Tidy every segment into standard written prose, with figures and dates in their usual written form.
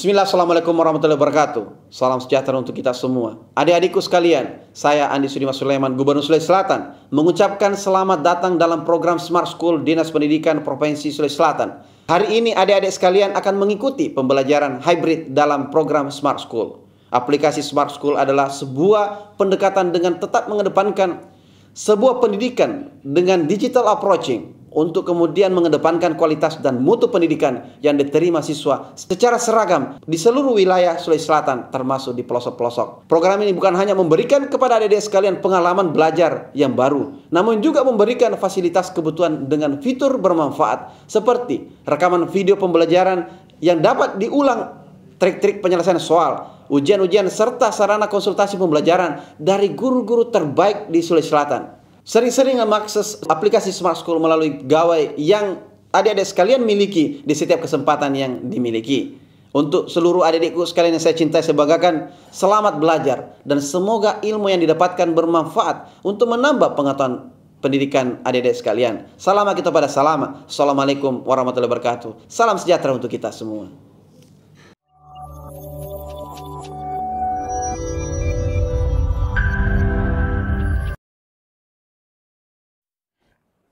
Bismillah, Assalamualaikum warahmatullahi wabarakatuh. Salam sejahtera untuk kita semua. Adik-adikku sekalian, saya Andi Sudimas Sulaiman, Gubernur Sulawesi Selatan, mengucapkan selamat datang dalam program Smart School Dinas Pendidikan Provinsi Sulawesi Selatan. Hari ini adik-adik sekalian akan mengikuti pembelajaran hybrid dalam program Smart School. Aplikasi Smart School adalah sebuah pendekatan dengan tetap mengedepankan sebuah pendidikan dengan digital approaching, untuk kemudian mengedepankan kualitas dan mutu pendidikan yang diterima siswa secara seragam di seluruh wilayah Sulawesi Selatan, termasuk di pelosok-pelosok. Program ini bukan hanya memberikan kepada adik-adik sekalian pengalaman belajar yang baru, namun juga memberikan fasilitas kebutuhan dengan fitur bermanfaat seperti rekaman video pembelajaran yang dapat diulang, trik-trik penyelesaian soal, ujian-ujian, serta sarana konsultasi pembelajaran dari guru-guru terbaik di Sulawesi Selatan. Sering-sering mengakses aplikasi Smart School melalui gawai yang adik-adik sekalian miliki di setiap kesempatan yang dimiliki. Untuk seluruh adik-adikku sekalian yang saya cintai, saya banggakan, selamat belajar dan semoga ilmu yang didapatkan bermanfaat untuk menambah pengetahuan pendidikan adik-adik sekalian. Salam kita pada salama. Assalamualaikum warahmatullahi wabarakatuh. Salam sejahtera untuk kita semua.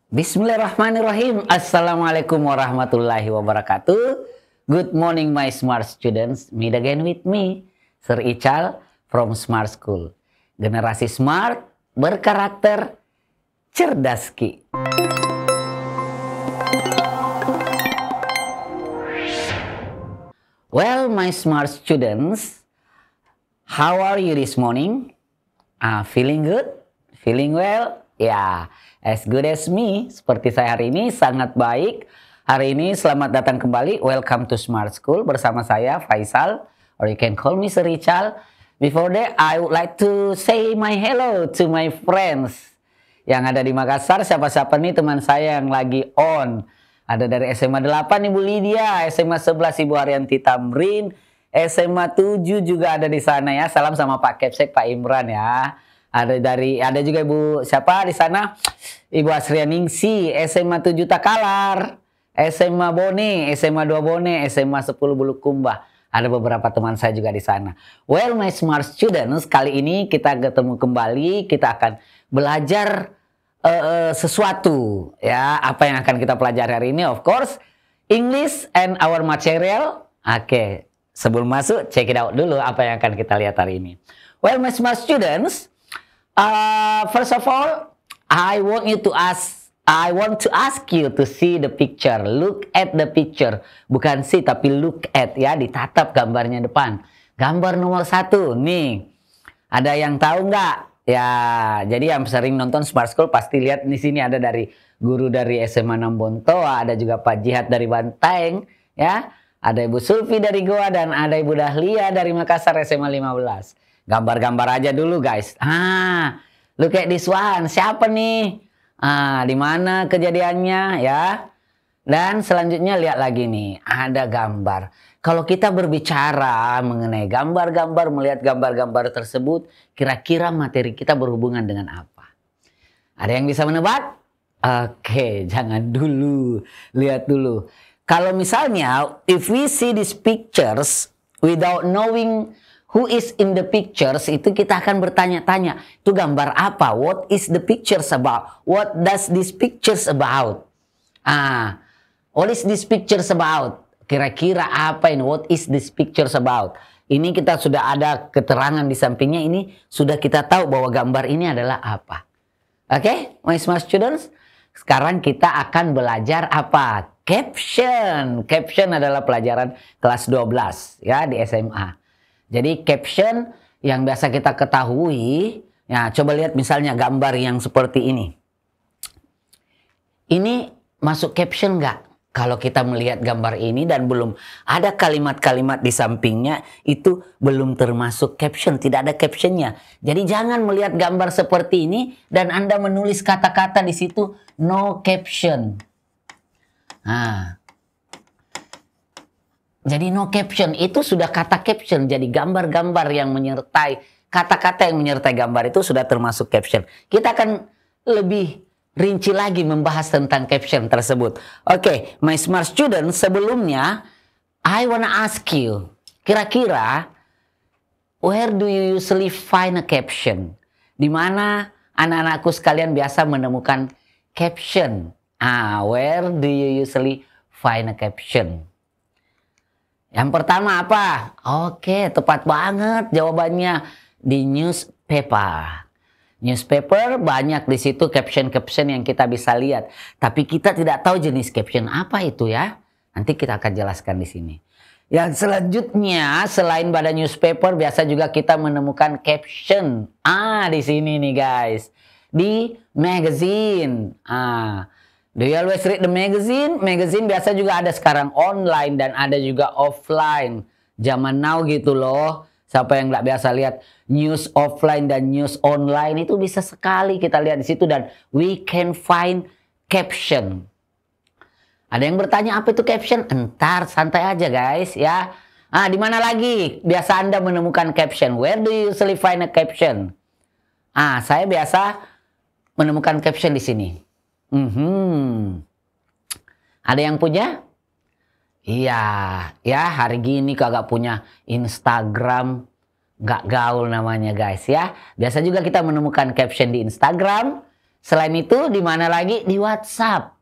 Bismillahirrahmanirrahim. Assalamualaikum warahmatullahi wabarakatuh. Good morning my smart students. Meet again with me, Sir Ical from Smart School. Generasi smart, berkarakter, cerdas ki. Well, my smart students, how are you this morning? Feeling good? Feeling well? Ya, as good as me. Seperti saya hari ini sangat baik. Hari ini selamat datang kembali. Welcome to Smart School bersama saya Faisal, or you can call me Sir Ical. Before that, I would like to say my hello to my friends yang ada di Makassar. Siapa-siapa nih teman saya yang lagi on? Ada dari SMA 8 Ibu Lydia, SMA 11 Ibu Arianti Tamrin, SMA 7 juga ada di sana ya. Salam sama Pak Kepsek, Pak Imran ya. Ada juga Ibu siapa di sana? Ibu Asrianingsi, SMA 7 Takalar, SMA Bone, SMA 2 Bone, SMA 10 Bulukumba. Ada beberapa teman saya juga di sana. Well, my smart students, kali ini kita ketemu kembali, kita akan belajar sesuatu ya. Apa yang akan kita pelajari hari ini? Of course, English and our material. Oke, sebelum masuk, check it out dulu apa yang akan kita lihat hari ini. Well, my smart students, first of all, I want to ask you to see the picture. Look at the picture. Bukan see, tapi look at ya. Ditatap gambarnya depan. Gambar nomor 1. Nih. Ada yang tahu nggak? Ya, jadi yang sering nonton Smart School pasti lihat di sini ada dari guru dari SMA 6 Bontoa, ada juga Pak Jihad dari Bantaeng, ya. Ada Ibu Sulfi dari Goa dan ada Ibu Dahlia dari Makassar SMA 15. Gambar-gambar aja dulu guys. Look at this one. Siapa nih? Di mana kejadiannya ya? Dan selanjutnya lihat lagi nih. Ada gambar. Kalau kita berbicara mengenai gambar-gambar, melihat gambar-gambar tersebut, kira-kira materi kita berhubungan dengan apa? Ada yang bisa menebak? Oke, jangan dulu. Lihat dulu. Kalau misalnya, if we see these pictures without knowing who is in the pictures, itu kita akan bertanya-tanya, itu gambar apa? What is the pictures about? What does this pictures about? What is this pictures about? Kira-kira apa ini? What is this pictures about? Ini kita sudah ada keterangan di sampingnya, ini sudah kita tahu bahwa gambar ini adalah apa. Oke, my smart students? Sekarang kita akan belajar apa? Caption. Caption adalah pelajaran kelas 12 ya di SMA. Jadi caption yang biasa kita ketahui, ya coba lihat misalnya gambar yang seperti ini. Ini masuk caption nggak? Kalau kita melihat gambar ini dan belum ada kalimat-kalimat di sampingnya, itu belum termasuk caption, tidak ada captionnya. Jadi jangan melihat gambar seperti ini dan Anda menulis kata-kata di situ no caption. Jadi no caption itu sudah kata caption. Jadi gambar-gambar yang menyertai, kata-kata yang menyertai gambar itu sudah termasuk caption. Kita akan lebih rinci lagi membahas tentang caption tersebut. Oke, my smart student, sebelumnya I wanna ask you, Kira-kira, where do you usually find a caption? Di mana anak-anakku sekalian biasa menemukan caption? Where do you usually find a caption? Yang pertama apa? Oke, tepat banget jawabannya di newspaper. Newspaper banyak di situ caption-caption yang kita bisa lihat. Tapi kita tidak tahu jenis caption apa itu ya. Nanti kita akan jelaskan di sini. Yang selanjutnya selain pada newspaper biasa juga kita menemukan caption. Di sini nih guys. Di magazine. Do you always read the magazine? Magazine biasa juga ada sekarang online dan ada juga offline. Zaman now gitu loh. Siapa yang nggak biasa lihat news offline dan news online itu bisa sekali kita lihat di situ dan we can find caption. Ada yang bertanya apa itu caption? Entar santai aja guys ya. Di mana lagi biasa Anda menemukan caption? Where do you usually find a caption? Saya biasa menemukan caption di sini. Ada yang punya? Iya, ya hari gini kagak punya Instagram, nggak gaul namanya guys ya. Biasa juga kita menemukan caption di Instagram. Selain itu di mana lagi? Di WhatsApp.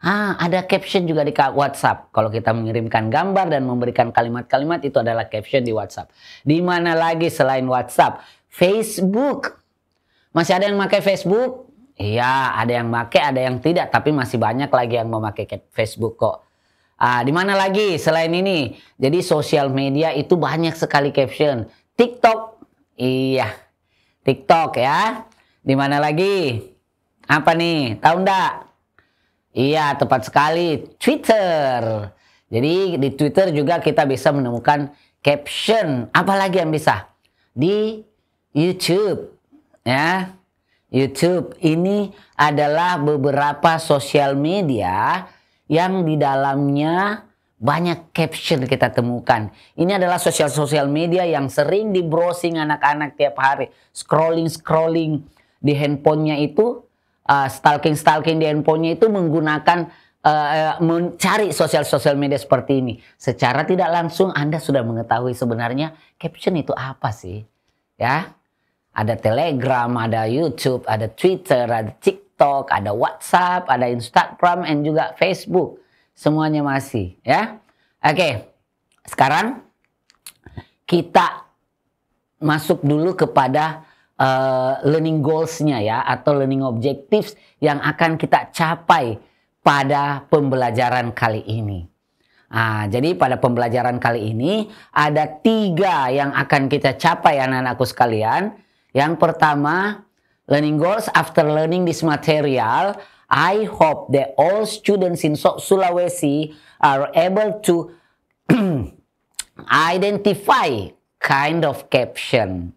Ada caption juga di WhatsApp. Kalau kita mengirimkan gambar dan memberikan kalimat-kalimat itu adalah caption di WhatsApp. Di mana lagi selain WhatsApp? Facebook. Masih ada yang pakai Facebook? Iya, ada yang pakai, ada yang tidak. Tapi masih banyak lagi yang memakai Facebook kok. Di mana lagi selain ini? Jadi sosial media itu banyak sekali caption. TikTok. Iya. TikTok ya. Di mana lagi? Apa nih? Tahu enggak? Iya, tepat sekali. Twitter. Jadi di Twitter juga kita bisa menemukan caption. Apalagi yang bisa? Di YouTube. Ya. YouTube ini adalah beberapa sosial media yang di dalamnya banyak caption kita temukan. Ini adalah sosial media yang sering di browsing anak-anak tiap hari. Scrolling di handphonenya itu, stalking di handphonenya itu menggunakan, mencari sosial media seperti ini. Secara tidak langsung Anda sudah mengetahui sebenarnya caption itu apa sih. Ya, ada Telegram, ada YouTube, ada Twitter, ada TikTok, ada WhatsApp, ada Instagram, dan juga Facebook. Semuanya masih, ya. Oke, sekarang kita masuk dulu kepada learning goals-nya ya, atau learning objectives yang akan kita capai pada pembelajaran kali ini. Jadi pada pembelajaran kali ini ada 3 yang akan kita capai anak-anakku sekalian. Yang pertama, learning goals after learning this material, I hope that all students in Sulawesi are able to identify kind of caption.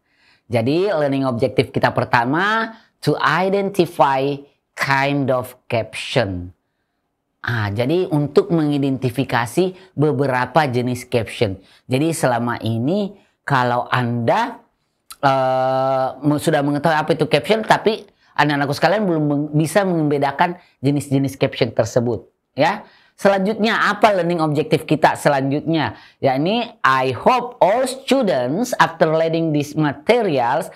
Jadi learning objective kita pertama, to identify kind of caption. Jadi untuk mengidentifikasi beberapa jenis caption. Jadi selama ini kalau Anda sudah mengetahui apa itu caption, tapi anak-anakku sekalian belum bisa membedakan jenis-jenis caption tersebut. Ya, selanjutnya apa learning objective kita selanjutnya? Yakni I hope all students after learning these materials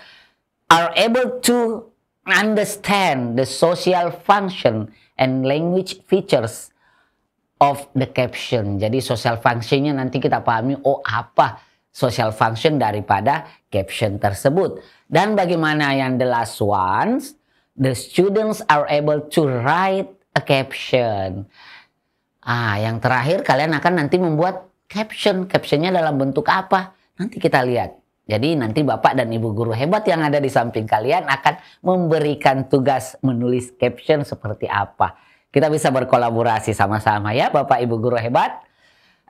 are able to understand the social function and language features of the caption. Jadi social functionnya nanti kita pahami, apa social function daripada caption tersebut. Dan bagaimana yang the last ones? The students are able to write a caption. Yang terakhir kalian akan nanti membuat caption. Captionnya dalam bentuk apa? Nanti kita lihat. Jadi nanti Bapak dan Ibu guru hebat yang ada di samping kalian akan memberikan tugas menulis caption seperti apa. Kita bisa berkolaborasi sama-sama ya Bapak Ibu guru hebat.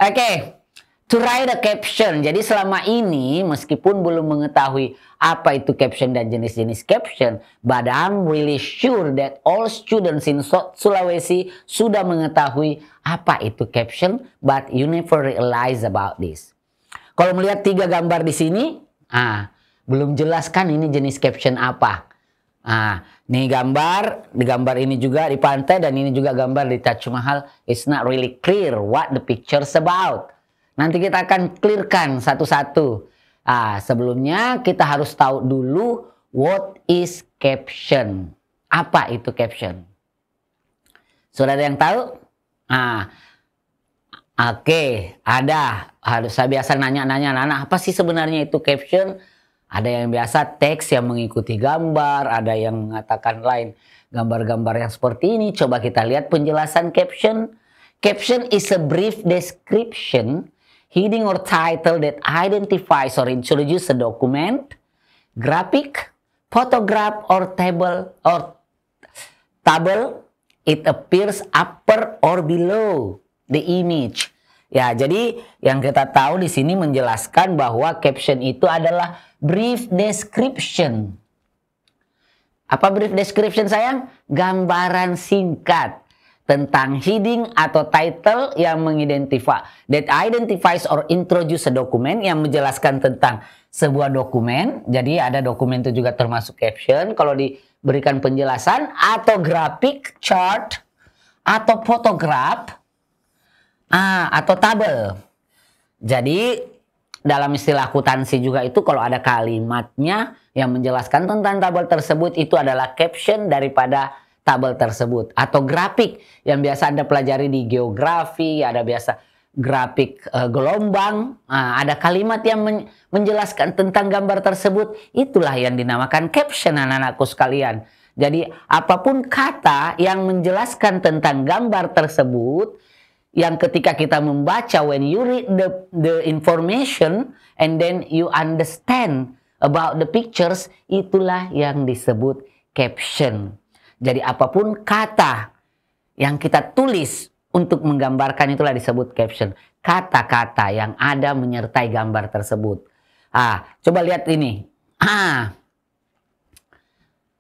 Oke. To write a caption. Jadi selama ini meskipun belum mengetahui apa itu caption dan jenis-jenis caption, but I'm really sure that all students in Sulawesi sudah mengetahui apa itu caption, but you never realize about this. Kalau melihat 3 gambar di sini, belum jelaskan ini jenis caption apa. Nih di gambar ini juga di pantai dan ini juga gambar di Taj Mahal. It's not really clear what the picture's about. Nanti kita akan clearkan satu-satu. Sebelumnya kita harus tahu dulu what is caption. Apa itu caption? Sudah ada yang tahu? Oke, ada. Saya biasa nanya-nanya anak, apa sih sebenarnya itu caption? Ada yang biasa teks yang mengikuti gambar, ada yang mengatakan lain gambar-gambar yang seperti ini. Coba kita lihat penjelasan caption. Caption is a brief description, heading or title that identifies or introduces a document, graphic, photograph or table. It appears upper or below the image. Ya, jadi yang kita tahu di sini menjelaskan bahwa caption itu adalah brief description. Apa brief description sayang? Gambaran singkat tentang heading atau title yang that identifies or introduce a document, yang menjelaskan tentang sebuah dokumen. Jadi ada dokumen itu juga termasuk caption kalau diberikan penjelasan, atau grafik, chart, atau photograph, atau tabel. Jadi dalam istilah akuntansi juga itu kalau ada kalimatnya yang menjelaskan tentang tabel tersebut, itu adalah caption daripada tabel tersebut. Atau grafik yang biasa Anda pelajari di geografi, ada biasa grafik gelombang, ada kalimat yang menjelaskan tentang gambar tersebut, itulah yang dinamakan caption, anak-anakku sekalian. Jadi apapun kata yang menjelaskan tentang gambar tersebut, yang ketika kita membaca, when you read the information and then you understand about the pictures, itulah yang disebut caption. Jadi apapun kata yang kita tulis untuk menggambarkan, itulah disebut caption. Kata-kata yang ada menyertai gambar tersebut. Coba lihat ini.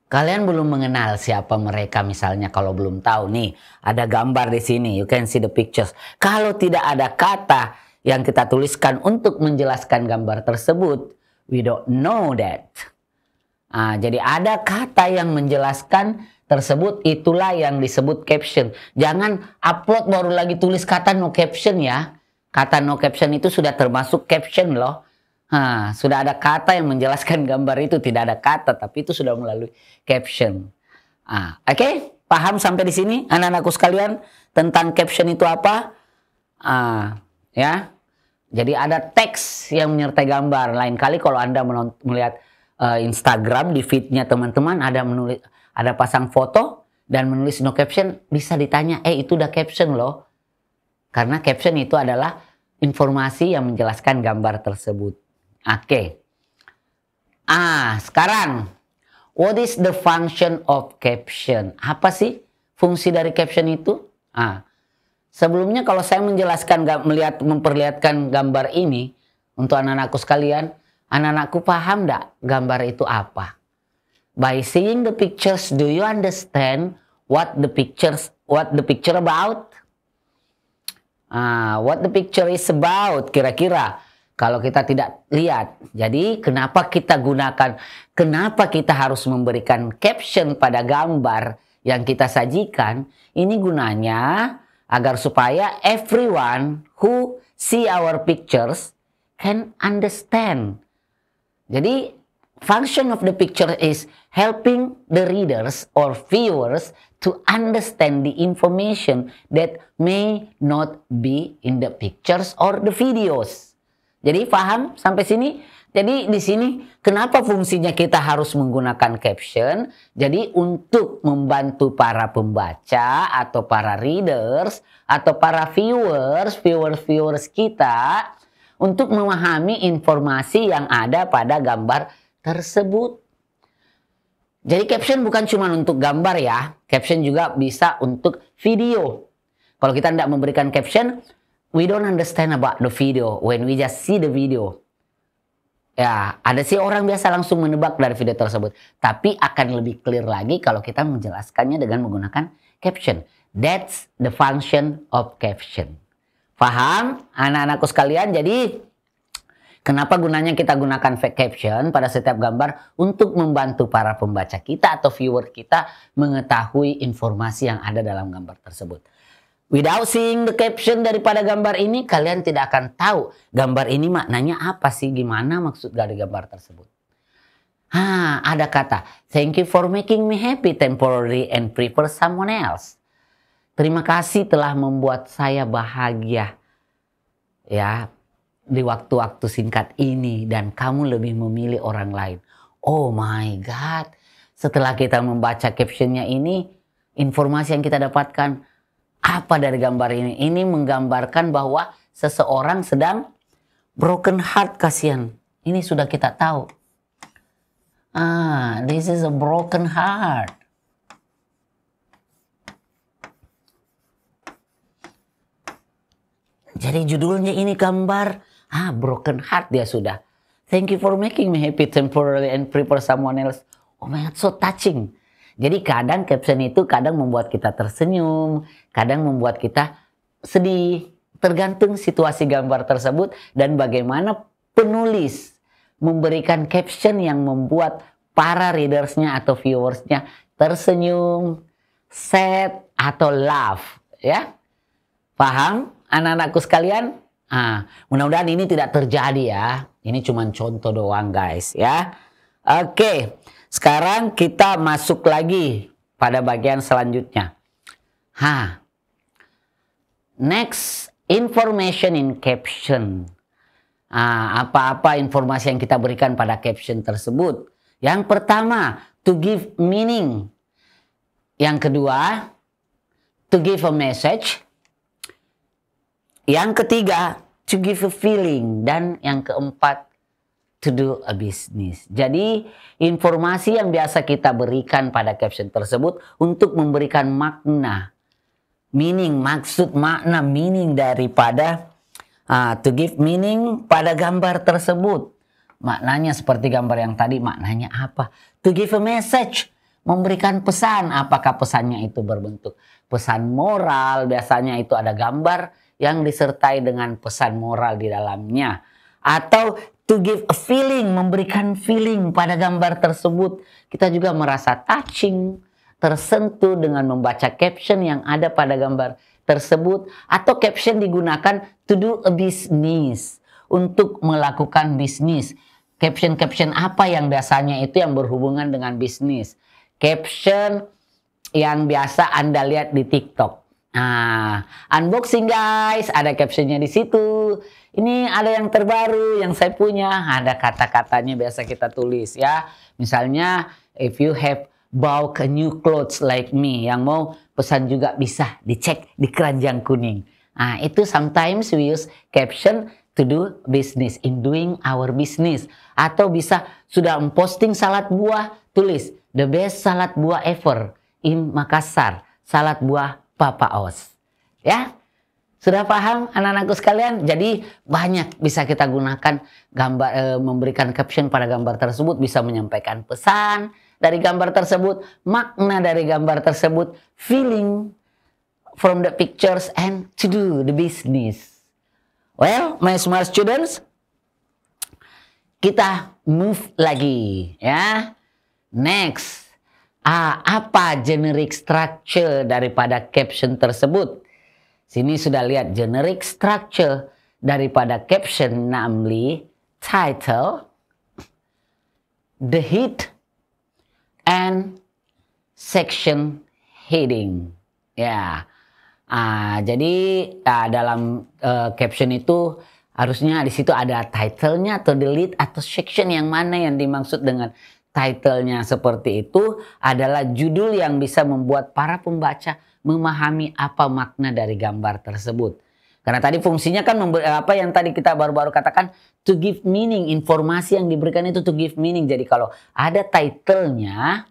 Kalian belum mengenal siapa mereka, misalnya kalau belum tahu nih, ada gambar di sini, you can see the pictures. Kalau tidak ada kata yang kita tuliskan untuk menjelaskan gambar tersebut, we don't know that. Jadi ada kata yang menjelaskan tersebut, itulah yang disebut caption. Jangan upload baru lagi tulis kata no caption ya. Kata no caption itu sudah termasuk caption loh. Sudah ada kata yang menjelaskan gambar itu, tidak ada kata, tapi itu sudah melalui caption. Oke, paham sampai di sini anak-anakku sekalian tentang caption itu apa? Ya, jadi ada teks yang menyertai gambar. Lain kali kalau Anda melihat Instagram di feednya teman-teman, ada pasang foto dan menulis no caption, bisa ditanya, itu udah caption loh. Karena caption itu adalah informasi yang menjelaskan gambar tersebut. Oke. Sekarang, what is the function of caption? Apa sih fungsi dari caption itu? Sebelumnya kalau saya menjelaskan, memperlihatkan gambar ini untuk anak-anakku sekalian, anak-anakku paham enggak gambar itu apa? By seeing the pictures, do you understand what the picture about? What the picture is about, kira-kira. Kalau kita tidak lihat, jadi kenapa kita harus memberikan caption pada gambar yang kita sajikan? Ini gunanya agar supaya everyone who see our pictures can understand. Jadi function of the picture is helping the readers or viewers to understand the information that may not be in the pictures or the videos. Jadi paham sampai sini? Jadi di sini kenapa fungsinya kita harus menggunakan caption? Jadi untuk membantu para pembaca atau para readers atau para viewers kita untuk memahami informasi yang ada pada gambar tersebut. Jadi caption bukan cuma untuk gambar ya, caption juga bisa untuk video. Kalau kita tidak memberikan caption, we don't understand about the video when we just see the video. Ya, ada sih orang biasa langsung menebak dari video tersebut. Tapi akan lebih clear lagi kalau kita menjelaskannya dengan menggunakan caption. That's the function of caption. Paham anak-anakku sekalian? Jadi kenapa gunanya kita gunakan caption pada setiap gambar? Untuk membantu para pembaca kita atau viewer kita mengetahui informasi yang ada dalam gambar tersebut. Without seeing the caption daripada gambar ini, kalian tidak akan tahu gambar ini maknanya apa sih, gimana maksud dari gambar tersebut. Ada kata, thank you for making me happy temporarily and prefer someone else. Terima kasih telah membuat saya bahagia ya di waktu-waktu singkat ini dan kamu lebih memilih orang lain. Oh my God. Setelah kita membaca captionnya ini, informasi yang kita dapatkan apa dari gambar ini? Ini menggambarkan bahwa seseorang sedang broken heart, kasihan. Ini sudah kita tahu. This is a broken heart. Jadi judulnya ini gambar, broken heart dia sudah. Thank you for making me happy temporarily and prepare someone else. Oh my God, so touching. Jadi kadang caption itu kadang membuat kita tersenyum, kadang membuat kita sedih. Tergantung situasi gambar tersebut dan bagaimana penulis memberikan caption yang membuat para readersnya atau viewersnya tersenyum, sad, atau laugh. Ya, paham anak-anakku sekalian? Mudah-mudahan ini tidak terjadi ya. Ini cuma contoh doang guys ya. Oke. Sekarang kita masuk lagi pada bagian selanjutnya. Next, information in caption. Apa-apa informasi yang kita berikan pada caption tersebut. Yang pertama, to give meaning. Yang kedua, to give a message. Yang ketiga, to give a feeling. Dan yang keempat, to do a business. Jadi informasi yang biasa kita berikan pada caption tersebut untuk memberikan makna, meaning, maksud, makna, meaning daripada to give meaning pada gambar tersebut. Maknanya seperti gambar yang tadi, maknanya apa? To give a message, memberikan pesan. Apakah pesannya itu berbentuk pesan moral? Biasanya itu ada gambar yang disertai dengan pesan moral di dalamnya. Atau to give a feeling, memberikan feeling pada gambar tersebut. Kita juga merasa touching, tersentuh dengan membaca caption yang ada pada gambar tersebut. Atau caption digunakan to do a business, untuk melakukan bisnis. Caption-caption apa yang biasanya itu yang berhubungan dengan bisnis? Caption yang biasa Anda lihat di TikTok. Unboxing guys, ada captionnya di situ. Ini ada yang terbaru yang saya punya, ada kata-katanya biasa kita tulis ya. Misalnya, if you have bought a new clothes like me, yang mau pesan juga bisa dicek di keranjang kuning. Itu sometimes we use caption to do business, in doing our business. Atau bisa sudah memposting salad buah, tulis the best salad buah ever in Makassar, salad buah Papa Os. Ya, sudah paham anak-anakku sekalian? Jadi banyak bisa kita gunakan gambar, memberikan caption pada gambar tersebut, bisa menyampaikan pesan dari gambar tersebut, makna dari gambar tersebut, feeling from the pictures, and to do the business. Well, my smart students, kita move lagi ya. Next. Apa generic structure daripada caption tersebut? Sini sudah lihat generic structure daripada caption, namely title, the head, and section heading. Ya, jadi dalam caption itu harusnya di situ ada title-nya atau the lead atau section, yang mana yang dimaksud dengan title-nya seperti itu adalah judul yang bisa membuat para pembaca memahami apa makna dari gambar tersebut. Karena tadi fungsinya kan apa yang tadi kita baru-baru katakan, to give meaning, informasi yang diberikan itu to give meaning. Jadi kalau ada title-nya,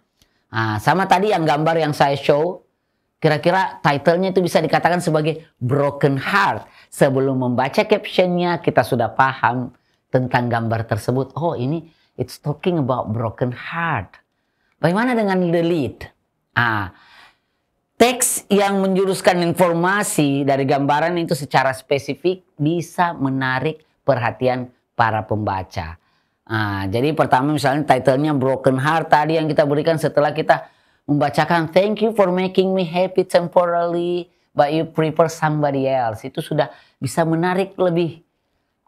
sama tadi yang gambar yang saya show, kira-kira title-nya itu bisa dikatakan sebagai broken heart. Sebelum membaca caption-nya kita sudah paham tentang gambar tersebut. Oh, ini it's talking about broken heart. Bagaimana dengan the lead? Teks yang menjuruskan informasi dari gambaran itu secara spesifik bisa menarik perhatian para pembaca. Jadi pertama misalnya title-nya broken heart tadi yang kita berikan setelah kita membacakan thank you for making me happy temporarily, but you prefer somebody else. Itu sudah bisa menarik lebih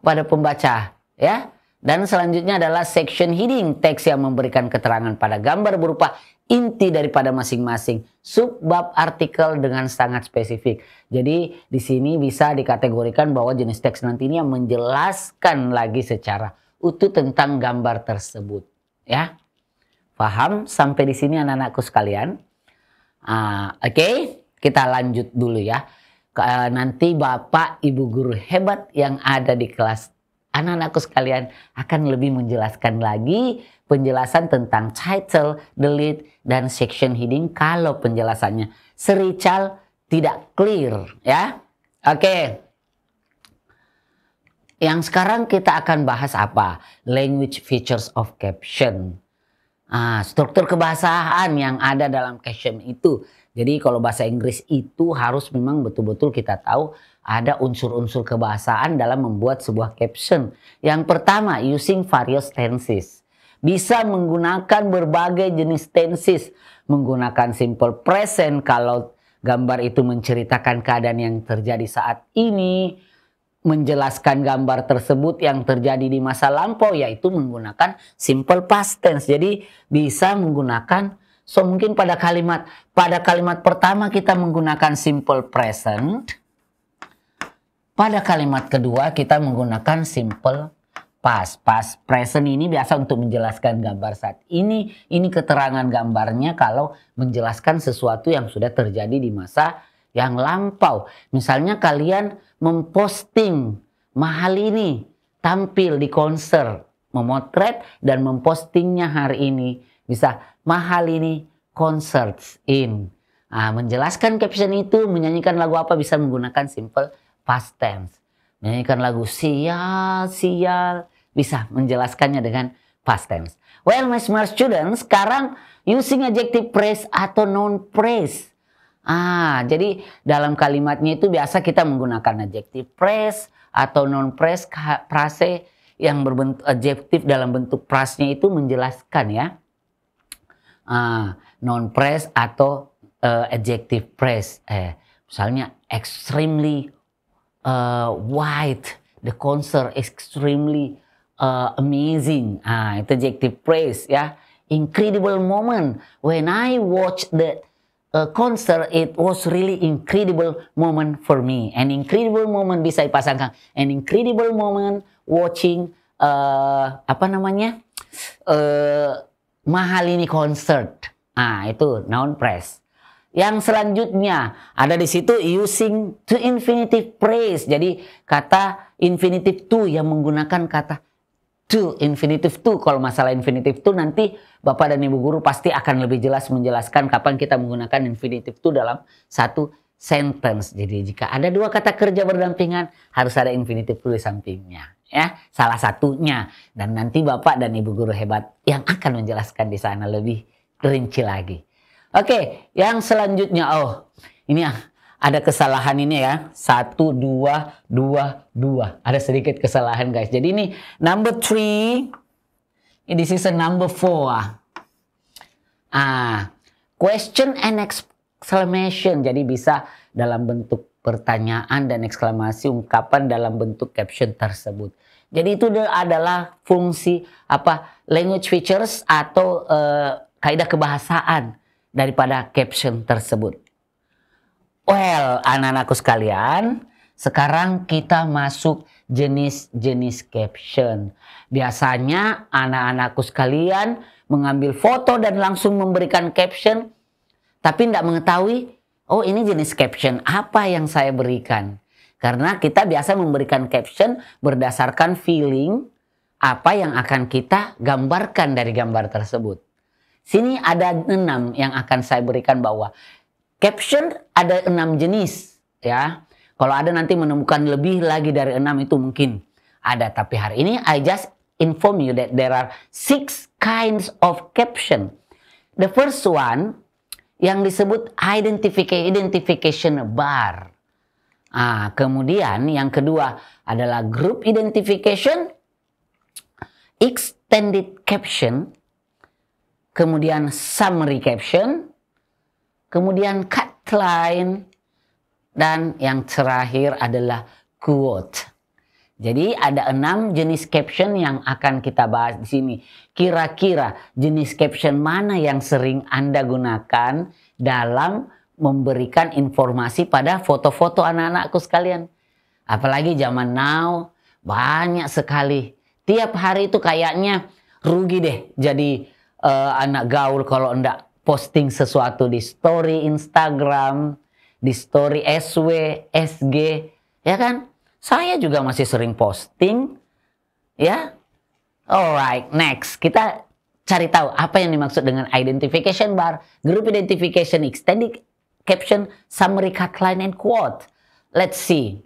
kepada pembaca, ya. Dan selanjutnya adalah section heading, teks yang memberikan keterangan pada gambar berupa inti daripada masing-masing subbab artikel dengan sangat spesifik. Jadi di sini bisa dikategorikan bahwa jenis teks nanti ini yang menjelaskan lagi secara utuh tentang gambar tersebut, ya. Paham sampai di sini anak-anakku sekalian? Oke, kita lanjut dulu ya. Nanti Bapak Ibu guru hebat yang ada di kelas, anak-anakku sekalian, akan lebih menjelaskan lagi penjelasan tentang title, delete, dan section heading kalau penjelasannya serical tidak clear, ya. Oke. Yang sekarang kita akan bahas apa? Language features of caption. Struktur kebahasaan yang ada dalam caption itu. Jadi kalau bahasa Inggris itu harus memang betul-betul kita tahu ada unsur-unsur kebahasaan dalam membuat sebuah caption. Yang pertama, using various tenses. Bisa menggunakan berbagai jenis tenses. Menggunakan simple present kalau gambar itu menceritakan keadaan yang terjadi saat ini. Menjelaskan gambar tersebut yang terjadi di masa lampau, yaitu menggunakan simple past tense. Jadi bisa menggunakan, mungkin pada kalimat pertama kita menggunakan simple present. Pada kalimat kedua kita menggunakan simple past. Past present ini biasa untuk menjelaskan gambar saat ini. Ini keterangan gambarnya kalau menjelaskan sesuatu yang sudah terjadi di masa yang lampau. Misalnya kalian memposting mahal ini tampil di konser, memotret dan mempostingnya hari ini. Bisa mahal ini concerts in. Menjelaskan caption itu, menyanyikan lagu apa bisa menggunakan simple past tense. Menyanyikan lagu sial, sial, bisa menjelaskannya dengan past tense. Well, my smart students, sekarang using adjective phrase atau noun phrase. Jadi dalam kalimatnya itu biasa kita menggunakan adjective phrase atau noun phrase, frase yang berbentuk adjektif dalam bentuk phrase-nya itu menjelaskan, ya. Noun phrase atau adjective phrase. Misalnya extremely white, the concert extremely amazing. Itu adjective phrase, ya. Incredible moment when I watched the concert, it was really incredible moment for me. An incredible moment bisa dipasangkan. An incredible moment watching mahal ini concert. Itu noun phrase. Yang selanjutnya ada di situ using to infinitive phrase. Jadi kata infinitive to yang menggunakan kata to, infinitive to. Kalau masalah infinitive to nanti Bapak dan Ibu guru pasti akan lebih jelas menjelaskan kapan kita menggunakan infinitive to dalam satu sentence. Jadi jika ada dua kata kerja berdampingan harus ada infinitive to di sampingnya, ya. Salah satunya, dan nanti Bapak dan Ibu guru hebat yang akan menjelaskan di sana lebih rinci lagi. Oke, yang selanjutnya, ini ada kesalahan ini ya. 1, 2, 2, 2. Ada sedikit kesalahan guys. Jadi ini number 3. This is a number 4. Question and exclamation. Jadi bisa dalam bentuk pertanyaan dan eksklamasi, ungkapan dalam bentuk caption tersebut. Jadi itu adalah fungsi language features atau kaidah kebahasaan daripada caption tersebut. Well, anak-anakku sekalian, sekarang kita masuk jenis-jenis caption. Biasanya anak-anakku sekalian mengambil foto dan langsung memberikan caption, tapi tidak mengetahui, ini jenis caption apa yang saya berikan. Karena kita biasa memberikan caption berdasarkan feeling apa yang akan kita gambarkan dari gambar tersebut. Sini ada 6 yang akan saya berikan bahwa caption ada 6 jenis, ya. Kalau ada nanti menemukan lebih lagi dari 6 itu mungkin ada. Tapi hari ini I just inform you that there are 6 kinds of caption. The first one yang disebut identification bar. Kemudian yang kedua adalah group identification, extended caption, kemudian summary caption, kemudian cut line, Dan yang terakhir adalah quote. Jadi ada 6 jenis caption yang akan kita bahas di sini. Kira-kira jenis caption mana yang sering Anda gunakan dalam memberikan informasi pada foto-foto anak-anakku sekalian? Apalagi zaman now banyak sekali. Tiap hari itu kayaknya rugi deh jadi anak gaul kalau enggak posting sesuatu di story Instagram, di story SW, SG, ya kan? Saya juga masih sering posting, ya. Alright, next kita cari tahu apa yang dimaksud dengan identification bar, group identification, extended caption, summary, line, and quote. Let's see.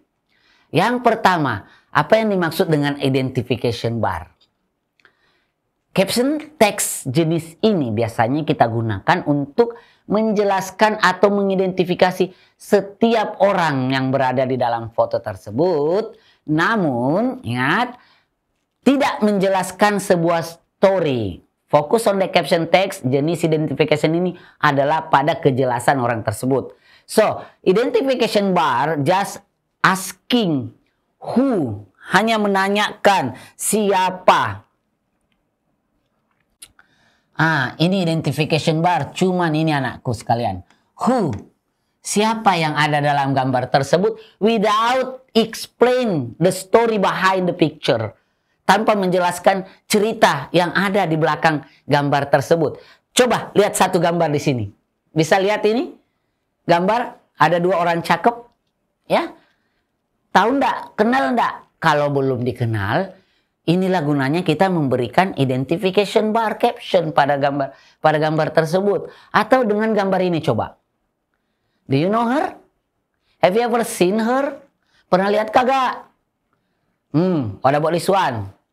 Yang pertama, apa yang dimaksud dengan identification bar? Caption teks jenis ini biasanya kita gunakan untuk menjelaskan atau mengidentifikasi setiap orang yang berada di dalam foto tersebut. Namun, ingat, tidak menjelaskan sebuah story. Fokus on the caption text, jenis identification ini adalah pada kejelasan orang tersebut. So, identification bar just asking who, hanya menanyakan siapa. Ini identification bar, cuman ini anakku sekalian. Who, siapa yang ada dalam gambar tersebut without explain the story behind the picture. Tanpa menjelaskan cerita yang ada di belakang gambar tersebut. Coba lihat satu gambar di sini. Bisa lihat ini? Gambar, ada 2 orang cakep. Ya, tahu enggak? Kenal enggak? Kalau belum dikenal, inilah gunanya kita memberikan identification bar caption pada gambar tersebut. Atau dengan gambar ini coba. Do you know her? Have you ever seen her? Pernah lihat kagak? What about this one?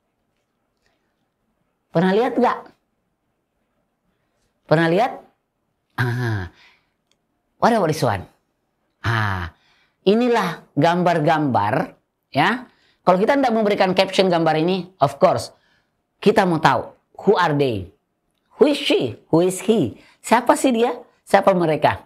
Pernah lihat gak? Pernah lihat? What about this one? Inilah gambar-gambar, ya. Kalau kita tidak memberikan caption gambar ini, of course, kita mau tahu, who are they? Who is she? Who is he? Siapa sih dia? Siapa mereka?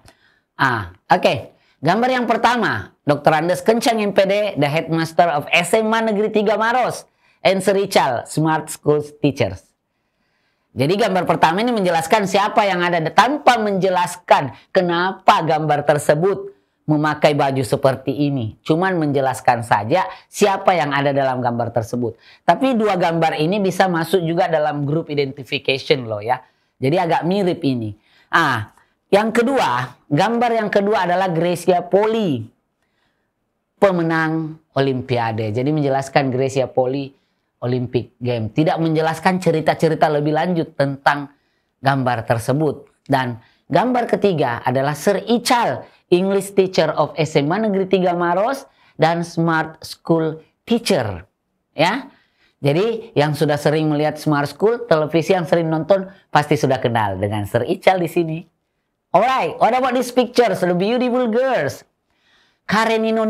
Oke. Gambar yang pertama, Dr. Andes Kencang MPD, the headmaster of SMA Negeri 3 Maros, and Serical, Smart School Teachers. Jadi gambar pertama ini menjelaskan siapa yang ada, tanpa menjelaskan kenapa gambar tersebut memakai baju seperti ini. Cuman menjelaskan saja siapa yang ada dalam gambar tersebut. Tapi 2 gambar ini bisa masuk juga dalam group identification loh ya. Jadi agak mirip ini. Yang kedua, gambar yang kedua adalah Gracia Poli, pemenang Olimpiade. Jadi menjelaskan Gracia Poli Olympic Game. Tidak menjelaskan cerita-cerita lebih lanjut tentang gambar tersebut. Dan gambar ketiga adalah Sir Ical, English Teacher of SMA Negeri 3 Maros dan Smart School Teacher. Ya. Jadi yang sudah sering melihat Smart School, televisi yang sering nonton pasti sudah kenal dengan Sir Ical di sini. Alright, what about these pictures? The beautiful girls. Karenina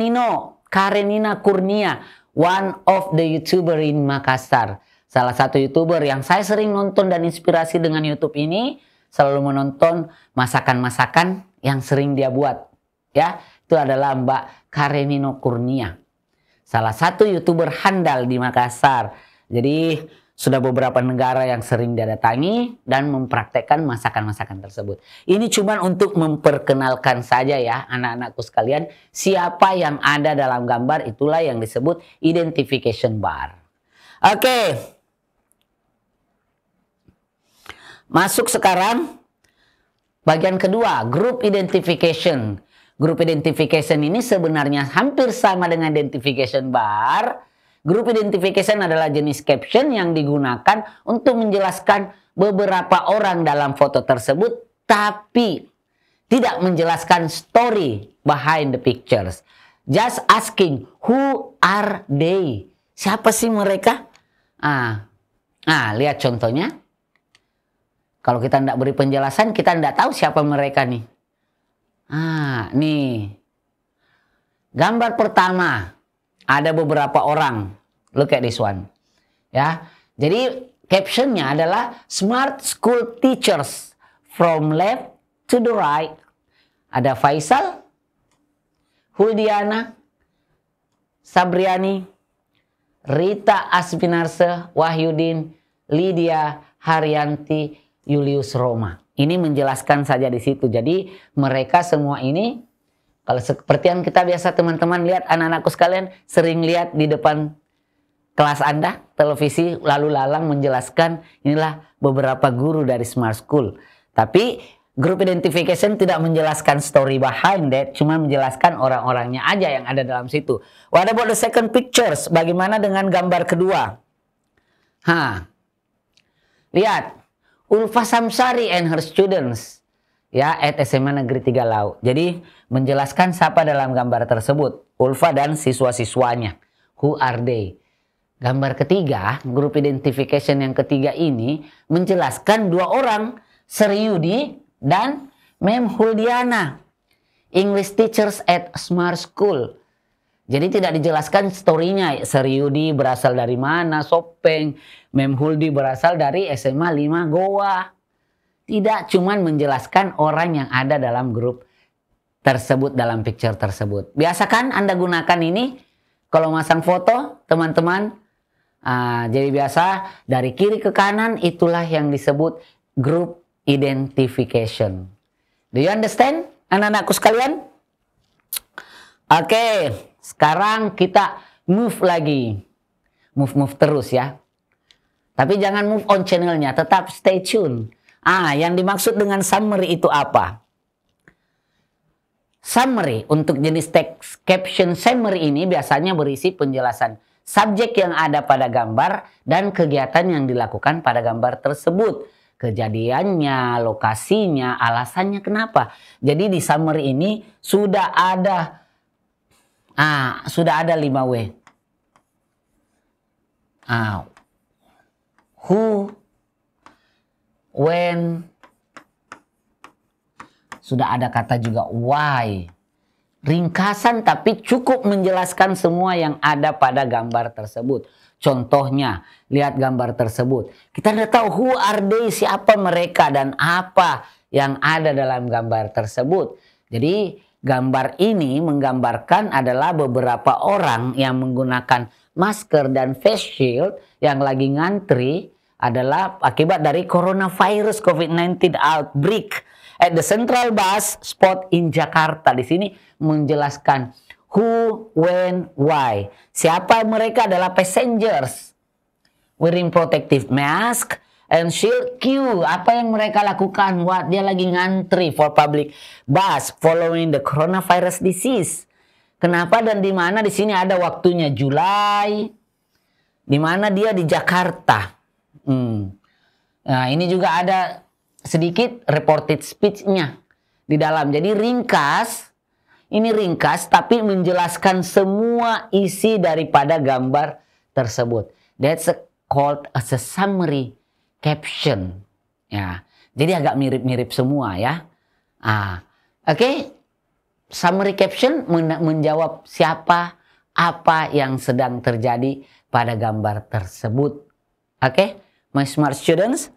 Kurnia, one of the YouTuber in Makassar. Salah satu YouTuber yang saya sering nonton dan inspirasi dengan YouTube ini, selalu menonton masakan-masakan yang sering dia buat. Ya, itu adalah Mbak Karenina Kurnia. Salah satu YouTuber handal di Makassar. Jadi sudah beberapa negara yang sering dia datangi dan mempraktekkan masakan-masakan tersebut. Ini cuma untuk memperkenalkan saja ya anak-anakku sekalian. Siapa yang ada dalam gambar, itulah yang disebut identification bar. Oke. Masuk sekarang bagian kedua, group identification. Group identification ini sebenarnya hampir sama dengan identification bar. Group identification adalah jenis caption yang digunakan untuk menjelaskan beberapa orang dalam foto tersebut, tapi tidak menjelaskan story behind the pictures. Just asking, who are they? Siapa sih mereka? Lihat contohnya. Kalau kita tidak beri penjelasan, kita tidak tahu siapa mereka nih. Nih. Gambar pertama. Ada beberapa orang. Look at this one. Ya. Jadi captionnya adalah Smart School Teachers from left to the right. Ada Faisal, Huldiana, Sabriani, Rita Asfinarse, Wahyudin, Lydia, Haryanti, Julius Roma. Ini menjelaskan saja di situ. Jadi mereka semua ini, kalau seperti yang kita biasa teman-teman lihat, anak-anakku sekalian sering lihat di depan kelas Anda, televisi lalu lalang menjelaskan, inilah beberapa guru dari Smart School. Tapi group identification tidak menjelaskan story behind that, cuma menjelaskan orang-orangnya aja yang ada dalam situ. What about the second pictures? Bagaimana dengan gambar kedua? Lihat, Ulfa Samsari and her students ya at SMA Negeri 3 Lau. Jadi menjelaskan siapa dalam gambar tersebut, Ulfa dan siswa-siswanya. Who are they? Gambar ketiga, group identification yang ketiga ini menjelaskan dua orang, Seryudi dan Mem Huldiana, English teachers at Smart School. Jadi tidak dijelaskan story-nya, Seryudi berasal dari mana, Sopeng, Mem Huldi berasal dari SMA 5 Goa. Tidak, cuman menjelaskan orang yang ada dalam grup tersebut, dalam picture tersebut. Biasa kan Anda gunakan ini kalau masang foto, teman-teman. Jadi biasa dari kiri ke kanan, itulah yang disebut group identification. Do you understand, anak-anakku sekalian? Oke, sekarang kita move lagi. Move terus ya. Tapi jangan move on channelnya, tetap stay tune. Yang dimaksud dengan summary itu apa? Summary untuk jenis text caption summary ini biasanya berisi penjelasan subjek yang ada pada gambar dan kegiatan yang dilakukan pada gambar tersebut. Kejadiannya, lokasinya, alasannya kenapa. Jadi di summary ini sudah ada 5W. Who, when, sudah ada kata juga why. Ringkasan tapi cukup menjelaskan semua yang ada pada gambar tersebut. Contohnya, lihat gambar tersebut. Kita tidak tahu who are they, siapa mereka dan apa yang ada dalam gambar tersebut. Jadi gambar ini menggambarkan adalah beberapa orang yang menggunakan masker dan face shield yang lagi ngantri adalah akibat dari coronavirus COVID-19 outbreak at the Central Bus Spot in Jakarta. Di sini menjelaskan who, when, why. Siapa mereka adalah passengers wearing protective mask and shield queue. Apa yang mereka lakukan? Dia lagi ngantri for public bus following the coronavirus disease. Kenapa dan di mana? Di sini ada waktunya Julai. Di mana dia di Jakarta. Nah, ini juga ada sedikit reported speech-nya di dalam. Jadi ringkas. Ini ringkas tapi menjelaskan semua isi daripada gambar tersebut. That's called as a summary caption. Ya, jadi agak mirip-mirip semua ya. Oke. Summary caption menjawab siapa, apa yang sedang terjadi pada gambar tersebut. Oke, my smart students.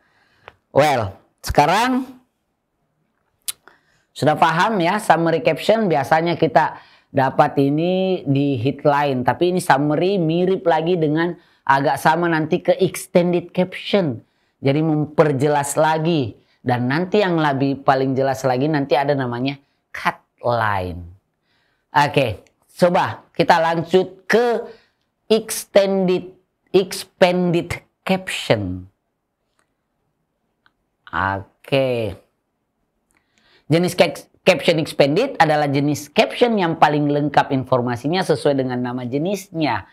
Well, sekarang sudah paham ya, summary caption biasanya kita dapat ini di headline. Tapi ini summary mirip lagi dengan agak sama nanti ke extended caption. Jadi memperjelas lagi. Dan nanti yang lebih paling jelas lagi nanti ada namanya cutline. Oke, coba kita lanjut ke expanded caption. Oke. Jenis caption expanded adalah jenis caption yang paling lengkap informasinya sesuai dengan nama jenisnya.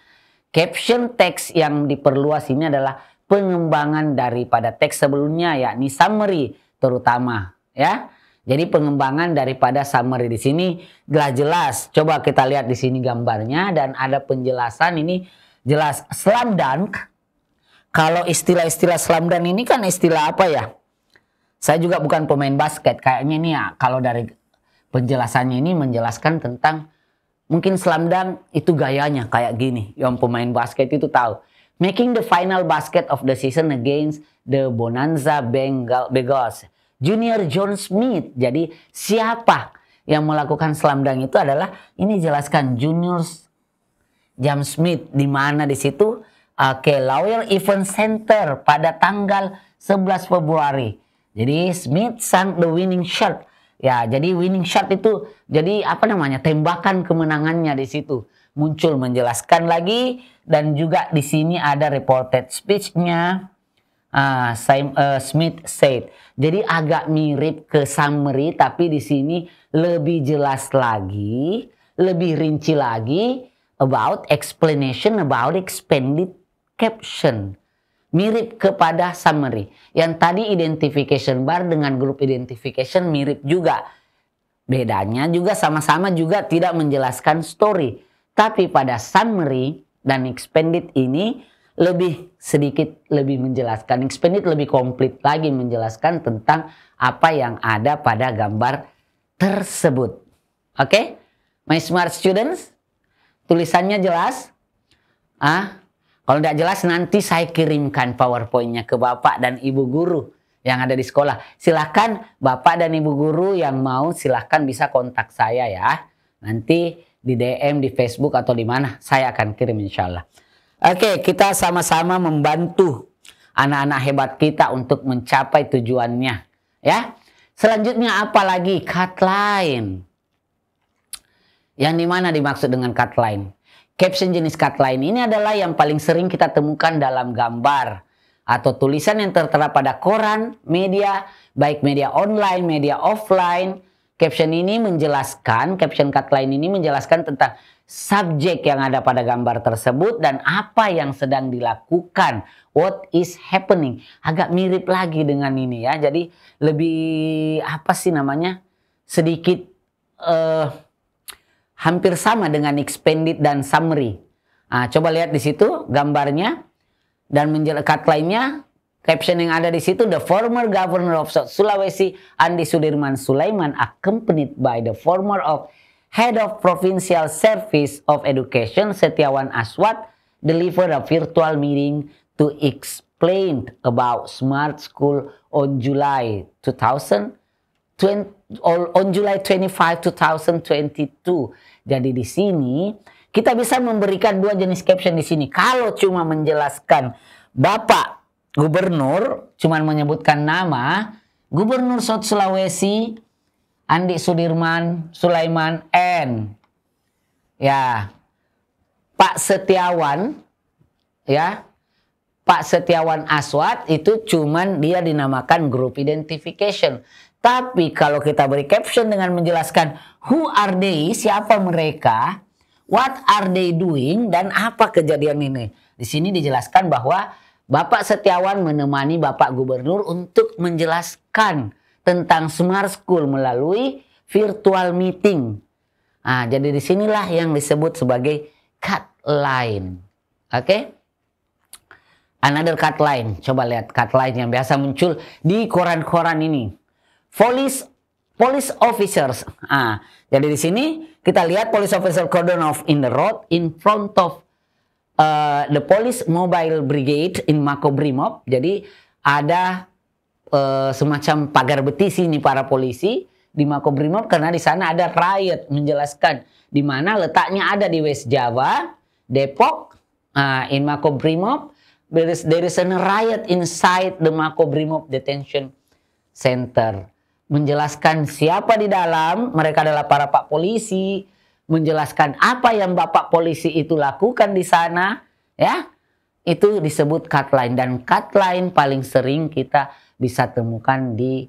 Caption teks yang diperluas ini adalah pengembangan daripada teks sebelumnya, yakni summary terutama ya. Jadi pengembangan daripada summary di sini jelas. Coba kita lihat di sini gambarnya dan ada penjelasan ini jelas. Slam dunk. Kalau istilah-istilah slam dunk ini kan istilah apa ya? Saya juga bukan pemain basket. Kayaknya ini ya kalau dari penjelasannya ini menjelaskan tentang mungkin slam dunk itu gayanya kayak gini. Yang pemain basket itu tahu. Making the final basket of the season against the Bonanza Bengals. Junior John Smith. Jadi siapa yang melakukan slam dunk itu adalah ini jelaskan Junior James Smith, di mana di situ Lawyer Event Center pada tanggal 11 Februari. Jadi Smith sang the winning shot. Ya, jadi winning shot itu jadi apa namanya? Tembakan kemenangannya di situ. Muncul menjelaskan lagi, dan juga di sini ada reported speech-nya. Smith said. Jadi agak mirip ke summary, tapi di sini lebih jelas lagi, lebih rinci lagi about explanation about expanded caption. Mirip kepada summary. Yang tadi identification bar dengan group identification mirip juga. Bedanya juga sama-sama juga tidak menjelaskan story. Tapi pada summary dan expanded ini lebih sedikit lebih menjelaskan. Expanded lebih komplit lagi menjelaskan tentang apa yang ada pada gambar tersebut. Oke? My smart students, tulisannya jelas? Kalau tidak jelas nanti saya kirimkan PowerPoint-nya ke Bapak dan Ibu guru yang ada di sekolah. Silahkan Bapak dan Ibu guru yang mau silahkan bisa kontak saya ya. Nanti di DM, di Facebook atau di mana saya akan kirim insya Allah. Oke, kita sama-sama membantu anak-anak hebat kita untuk mencapai tujuannya. Ya. Selanjutnya apa lagi? Cutline. Yang dimana dimaksud dengan cutline? Caption jenis cutline ini adalah yang paling sering kita temukan dalam gambar atau tulisan yang tertera pada koran, media, baik media online, media offline. Caption cutline ini menjelaskan tentang subjek yang ada pada gambar tersebut dan apa yang sedang dilakukan. What is happening. Agak mirip lagi dengan ini ya. Jadi lebih sedikit hampir sama dengan expanded dan summary. Coba lihat di situ gambarnya dan cutline-nya, caption yang ada di situ, the former governor of South Sulawesi Andi Sudirman Sulaiman accompanied by the former head of Provincial Service of Education Setiawan Aswad delivered a virtual meeting to explain about Smart School on July 25, 2022. Jadi di sini kita bisa memberikan dua jenis caption di sini. Kalau cuma menjelaskan Bapak Gubernur, cuma menyebutkan nama Gubernur South Sulawesi Andi Sudirman Sulaiman N. Ya, Pak Setiawan, ya, Pak Setiawan Aswad itu cuman dia dinamakan group identification. Tapi kalau kita beri caption dengan menjelaskan who are they, siapa mereka, what are they doing, dan apa kejadian ini. Di sini dijelaskan bahwa Bapak Setiawan menemani Bapak Gubernur untuk menjelaskan tentang Smart School melalui virtual meeting. Jadi disinilah yang disebut sebagai cutline. Oke? Another cutline. Coba lihat cutline yang biasa muncul di koran-koran ini. Police officers. Jadi di sini kita lihat police officer cordon off in the road in front of the police mobile brigade in Makobrimob. Jadi ada semacam pagar betis ini para polisi di Makobrimob karena di sana ada riot, menjelaskan di mana letaknya ada di West Java, Depok, in Makobrimob. There is a riot inside the Makobrimob detention center. Menjelaskan siapa di dalam, mereka adalah para pak polisi, menjelaskan apa yang bapak polisi itu lakukan di sana, ya, itu disebut cutline. Dan cutline paling sering kita bisa temukan di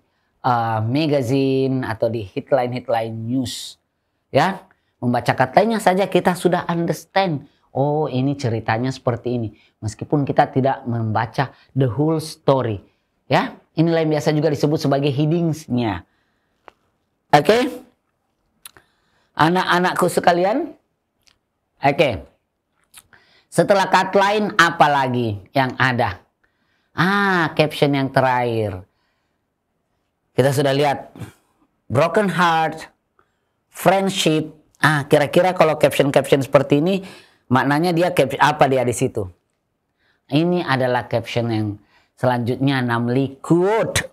magazine atau di headline news, ya. Membaca cutline-nya saja kita sudah understand, oh ini ceritanya seperti ini, meskipun kita tidak membaca the whole story, ya. Inilah yang biasa juga disebut sebagai headings-nya. Oke? Anak-anakku sekalian. Oke. Setelah cutline apa lagi yang ada? Caption yang terakhir. Kita sudah lihat. Broken heart. Friendship. Kira-kira kalau caption-caption seperti ini, maknanya dia apa dia di situ? Ini adalah caption yang selanjutnya, namely quote.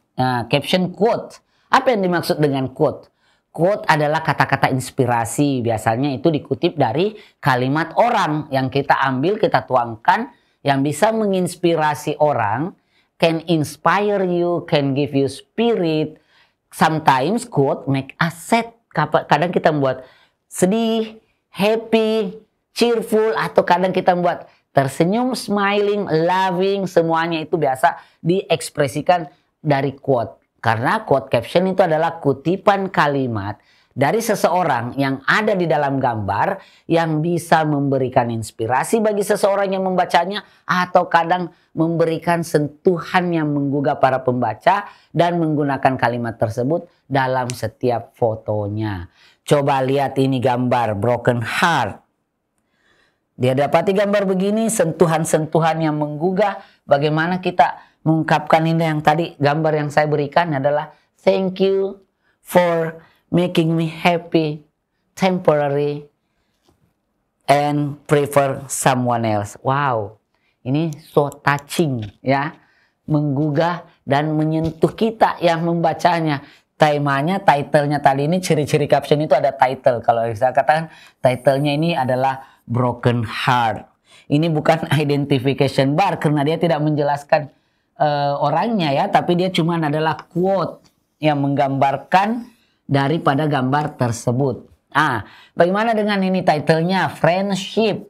Caption quote. Apa yang dimaksud dengan quote? Quote adalah kata-kata inspirasi. Biasanya itu dikutip dari kalimat orang yang kita ambil, kita tuangkan, yang bisa menginspirasi orang, can inspire you, can give you spirit. Sometimes quote make us sad. Kadang kita membuat sedih, happy, cheerful, atau kadang kita membuat tersenyum, smiling, loving. Semuanya itu biasa diekspresikan dari quote. Karena quote caption itu adalah kutipan kalimat dari seseorang yang ada di dalam gambar yang bisa memberikan inspirasi bagi seseorang yang membacanya, atau kadang memberikan sentuhan yang menggugah para pembaca dan menggunakan kalimat tersebut dalam setiap fotonya. Coba lihat ini gambar broken heart. Dia dapati gambar begini, sentuhan-sentuhan yang menggugah. Bagaimana kita mengungkapkan ini? Yang tadi gambar yang saya berikan adalah thank you for making me happy temporary and prefer someone else. Wow, ini so touching ya, menggugah dan menyentuh kita yang membacanya. Temanya, titlenya tadi ini, ciri-ciri caption itu ada title. Kalau saya katakan titlenya ini adalah broken heart. Ini bukan identification bar karena dia tidak menjelaskan orangnya ya, tapi dia cuma adalah quote yang menggambarkan daripada gambar tersebut. Bagaimana dengan ini titlenya? Friendship.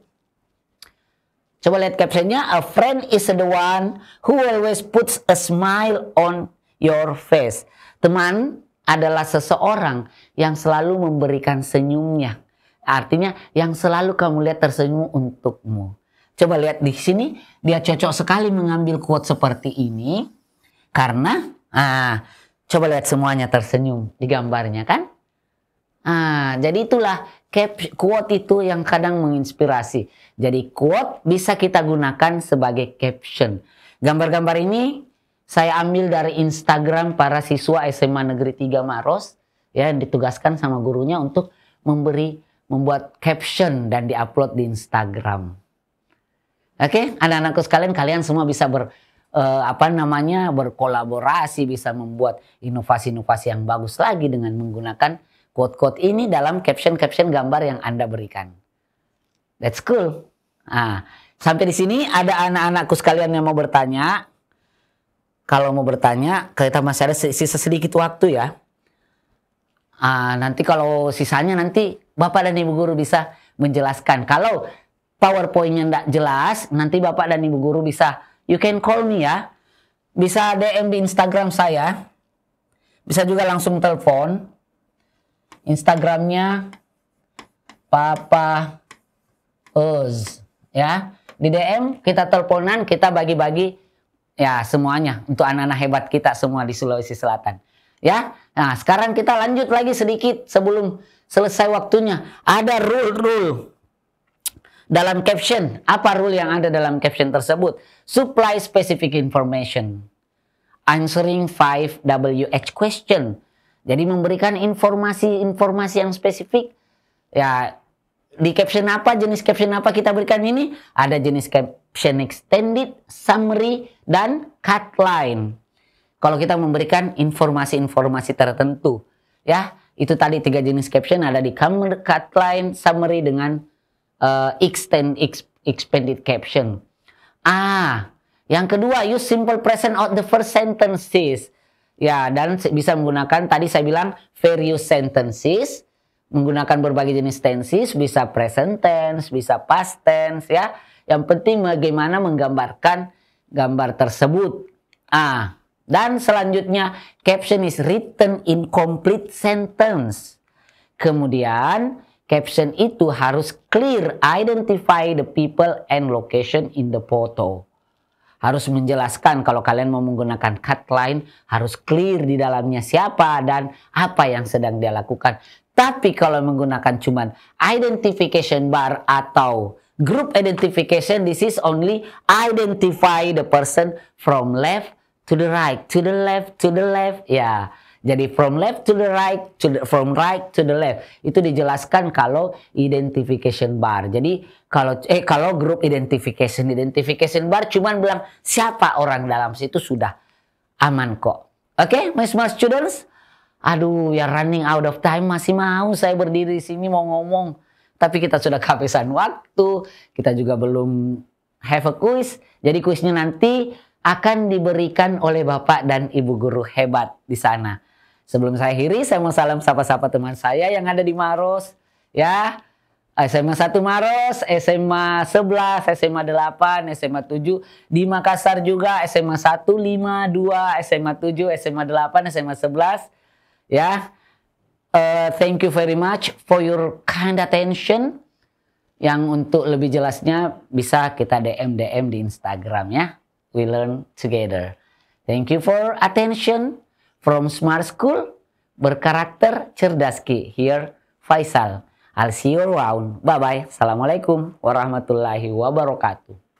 Coba lihat captionnya. A friend is the one who always puts a smile on your face. Teman adalah seseorang yang selalu memberikan senyumnya. Artinya yang selalu kamu lihat tersenyum untukmu. Coba lihat di sini, dia cocok sekali mengambil quote seperti ini. Karena, coba lihat semuanya tersenyum di gambarnya kan. Jadi itulah quote itu yang kadang menginspirasi. Jadi quote bisa kita gunakan sebagai caption. Gambar-gambar ini saya ambil dari Instagram para siswa SMA Negeri 3 Maros. Ya, ditugaskan sama gurunya untuk membuat caption dan diupload di Instagram. Oke, anak-anakku sekalian, kalian semua bisa berkolaborasi, bisa membuat inovasi-inovasi yang bagus lagi dengan menggunakan quote-quote ini dalam caption-caption gambar yang Anda berikan. That's cool. Sampai di sini ada anak-anakku sekalian yang mau bertanya. Kalau mau bertanya, kita masih ada sisa sedikit waktu ya. Nanti kalau sisanya nanti Bapak dan Ibu Guru bisa menjelaskan. Kalau PowerPoint-nya tidak jelas, nanti Bapak dan Ibu Guru bisa, you can call me ya. Bisa DM di Instagram saya. Bisa juga langsung telepon. Instagramnya Papa Uz. Ya. Di DM kita teleponan, kita bagi-bagi ya semuanya untuk anak-anak hebat kita semua di Sulawesi Selatan. Ya. Nah, sekarang kita lanjut lagi sedikit sebelum selesai waktunya. Ada rule-rule dalam caption. Apa rule yang ada dalam caption tersebut? Supply specific information. Answering 5 WH question. Jadi memberikan informasi-informasi yang spesifik. Ya, di caption apa, jenis caption apa kita berikan ini? Ada jenis caption extended, summary, dan cut line. Kalau kita memberikan informasi-informasi tertentu. Ya, itu tadi 3 jenis caption ada di cut line, summary, dengan expanded caption. Yang kedua, use simple present of the first sentences. Ya, dan bisa menggunakan, tadi saya bilang, various sentences. Menggunakan berbagai jenis tenses, bisa present tense, bisa past tense ya. Yang penting bagaimana menggambarkan gambar tersebut. Dan selanjutnya, caption is written in complete sentence. Kemudian, caption itu harus clear, identify the people and location in the photo. Harus menjelaskan, kalau kalian mau menggunakan cut line, harus clear di dalamnya siapa dan apa yang sedang dia lakukan. Tapi kalau menggunakan cuman identification bar atau group identification, this is only identify the person from left to the right, to the left, to the left. Ya, jadi from left to the right, from right to the left. Itu dijelaskan kalau identification bar. Jadi kalau group identification bar cuman bilang siapa orang dalam situ sudah aman kok. Oke, my smart students. Aduh, ya running out of time, masih mau saya berdiri di sini mau ngomong. Tapi kita sudah kehabisan waktu, kita juga belum have a quiz. Jadi kuisnya nanti akan diberikan oleh Bapak dan Ibu guru hebat di sana. Sebelum saya akhiri, saya mau salam sapa-sapa teman saya yang ada di Maros. Ya, SMA 1 Maros, SMA 11, SMA 8, SMA 7. Di Makassar juga SMA 1, 5, 2, SMA 7, SMA 8, SMA 11. Ya, thank you very much for your kind attention. Yang untuk lebih jelasnya bisa kita DM di Instagram ya. We learn together. Thank you for attention from Smart School. Berkarakter cerdaski. Here Faisal. I'll see you around. Bye bye. Assalamualaikum warahmatullahi wabarakatuh.